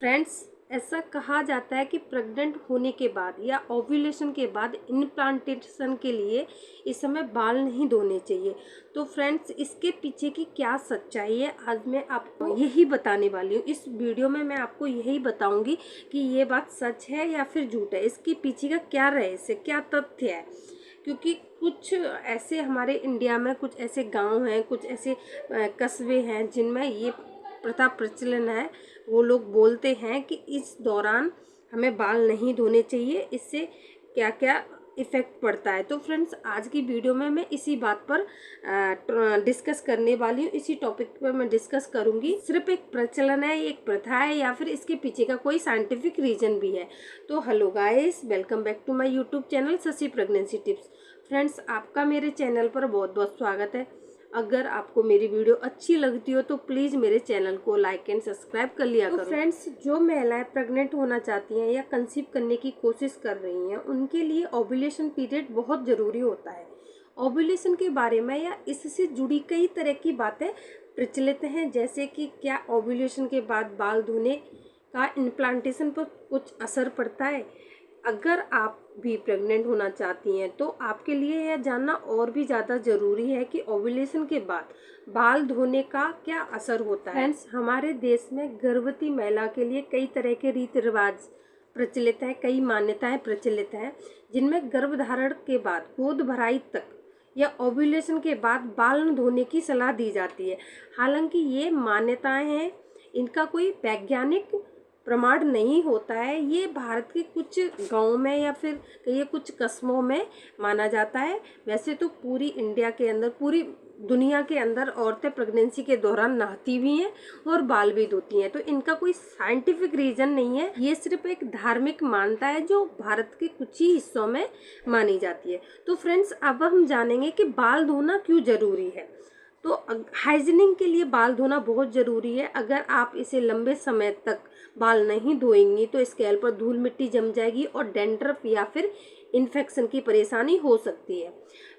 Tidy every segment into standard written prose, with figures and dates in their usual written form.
Friends, ऐसा कहा जाता है कि प्रेग्नेंट होने के बाद या ओव्यूलेशन के बाद इम्प्लांटेशन के लिए इस समय बाल नहीं धोने चाहिए। तो फ्रेंड्स, इसके पीछे की क्या सच्चाई है आज मैं आपको यही बताने वाली हूँ। इस वीडियो में मैं आपको यही बताऊंगी कि ये बात सच है या फिर झूठ है, इसके पीछे का क्या रहस्य, क्या तथ्य है। क्योंकि कुछ ऐसे हमारे इंडिया में कुछ ऐसे गांव हैं, कुछ ऐसे कस्बे हैं जिनमें ये प्रथा प्रचलन है। वो लोग बोलते हैं कि इस दौरान हमें बाल नहीं धोने चाहिए, इससे क्या क्या इफ़ेक्ट पड़ता है। तो फ्रेंड्स, आज की वीडियो में मैं इसी बात पर डिस्कस करने वाली हूँ। इसी टॉपिक पर मैं डिस्कस करूँगी। सिर्फ एक प्रचलन है, एक प्रथा है, या फिर इसके पीछे का कोई साइंटिफिक रीज़न भी है। तो hello guys, welcome back to my YouTube channel Shashi pregnancy tips. Friends, आपका मेरे चैनल पर बहुत बहुत स्वागत है। अगर आपको मेरी वीडियो अच्छी लगती हो तो प्लीज़ मेरे चैनल को लाइक एंड सब्सक्राइब कर लिया करो। फ्रेंड्स, जो महिलाएं प्रेग्नेंट होना चाहती हैं या कंसीव करने की कोशिश कर रही हैं, उनके लिए ओव्यूलेशन पीरियड बहुत ज़रूरी होता है। ओव्यूलेशन के बारे में या इससे जुड़ी कई तरह की बातें प्रचलित हैं, जैसे कि क्या ओव्यूलेशन के बाद बाल धोने का इम्प्लांटेशन पर कुछ असर पड़ता है। अगर आप भी प्रेग्नेंट होना चाहती हैं तो आपके लिए यह जानना और भी ज़्यादा ज़रूरी है कि ओव्यूलेशन के बाद बाल धोने का क्या असर होता है। फ्रेंड्स, हमारे देश में गर्भवती महिला के लिए कई तरह के रीति रिवाज प्रचलित हैं, कई मान्यताएं प्रचलित हैं, जिनमें गर्भधारण के बाद गोद भराई तक या ओव्यूलेशन के बाद बाल न धोने की सलाह दी जाती है। हालांकि ये मान्यताएं हैं, इनका कोई वैज्ञानिक प्रमाण नहीं होता है। ये भारत के कुछ गाँव में या फिर कहीं कुछ कस्बों में माना जाता है। वैसे तो पूरी इंडिया के अंदर, पूरी दुनिया के अंदर औरतें प्रेगनेंसी के दौरान नहाती भी हैं और बाल भी धोती हैं। तो इनका कोई साइंटिफिक रीजन नहीं है, ये सिर्फ एक धार्मिक मान्यता है जो भारत के कुछ ही हिस्सों में मानी जाती है। तो फ्रेंड्स, अब हम जानेंगे कि बाल धोना क्यों जरूरी है। तो हाइजीनिंग के लिए बाल धोना बहुत ज़रूरी है। अगर आप इसे लंबे समय तक बाल नहीं धोएंगी तो स्कैल्प पर धूल मिट्टी जम जाएगी और डैंड्रफ या फिर इन्फेक्शन की परेशानी हो सकती है।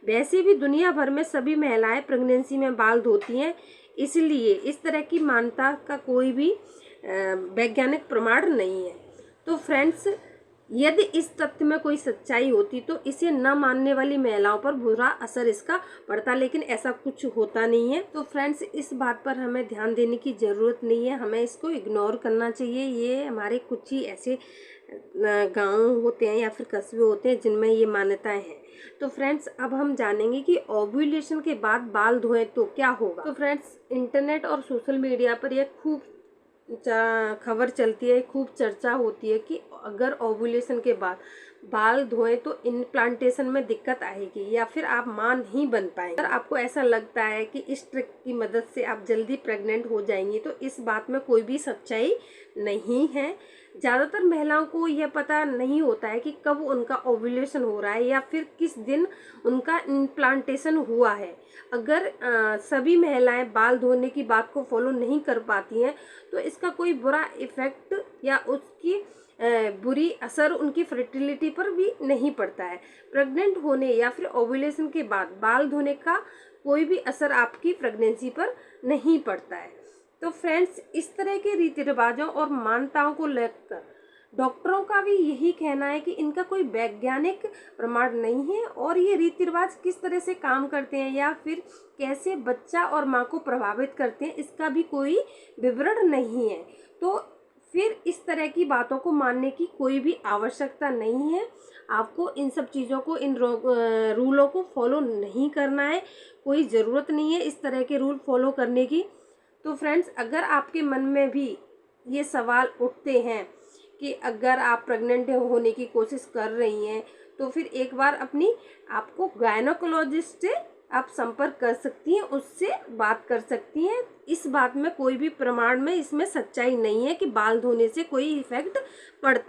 वैसे भी दुनिया भर में सभी महिलाएं प्रेगनेंसी में बाल धोती हैं, इसलिए इस तरह की मान्यता का कोई भी वैज्ञानिक प्रमाण नहीं है। तो फ्रेंड्स, यदि इस तथ्य में कोई सच्चाई होती तो इसे न मानने वाली महिलाओं पर बुरा असर इसका पड़ता, लेकिन ऐसा कुछ होता नहीं है। तो फ्रेंड्स, इस बात पर हमें ध्यान देने की ज़रूरत नहीं है, हमें इसको इग्नोर करना चाहिए। ये हमारे कुछ ही ऐसे गांव होते हैं या फिर कस्बे होते हैं जिनमें ये मान्यताएं हैं। तो फ्रेंड्स, अब हम जानेंगे कि ओव्यूलेशन के बाद बाल धोएं तो क्या होगा। तो फ्रेंड्स, इंटरनेट और सोशल मीडिया पर यह खूब खबर चलती है, खूब चर्चा होती है कि अगर ओव्यूलेशन के बाद बाल धोएं तो इम्प्लांटेशन में दिक्कत आएगी या फिर आप मां नहीं बन पाएंगे। अगर आपको ऐसा लगता है कि इस ट्रिक की मदद से आप जल्दी प्रेग्नेंट हो जाएंगी तो इस बात में कोई भी सच्चाई नहीं है। ज़्यादातर महिलाओं को यह पता नहीं होता है कि कब उनका ओव्यूलेशन हो रहा है या फिर किस दिन उनका इम्प्लांटेशन हुआ है। अगर सभी महिलाएं बाल धोने की बात को फॉलो नहीं कर पाती हैं तो इसका कोई बुरा इफ़ेक्ट या उसकी बुरी असर उनकी फर्टिलिटी पर भी नहीं पड़ता है। प्रेग्नेंट होने या फिर ओव्यूलेशन के बाद बाल धोने का कोई भी असर आपकी प्रेगनेंसी पर नहीं पड़ता है। तो फ्रेंड्स, इस तरह के रीति रिवाजों और मान्यताओं को लेकर डॉक्टरों का भी यही कहना है कि इनका कोई वैज्ञानिक प्रमाण नहीं है और ये रीति रिवाज किस तरह से काम करते हैं या फिर कैसे बच्चा और माँ को प्रभावित करते हैं, इसका भी कोई विवरण नहीं है। तो फिर इस तरह की बातों को मानने की कोई भी आवश्यकता नहीं है। आपको इन सब चीज़ों को, इन रूलों को फॉलो नहीं करना है। कोई ज़रूरत नहीं है इस तरह के रूल फॉलो करने की। तो फ्रेंड्स, अगर आपके मन में भी ये सवाल उठते हैं कि अगर आप प्रेग्नेंट होने की कोशिश कर रही हैं तो फिर एक बार अपनी आपको गायनोकोलॉजिस्ट से आप संपर्क कर सकती हैं, उससे बात कर सकती हैं। इस बात में कोई भी प्रमाण में इसमें सच्चाई नहीं है कि बाल धोने से कोई इफेक्ट पड़ता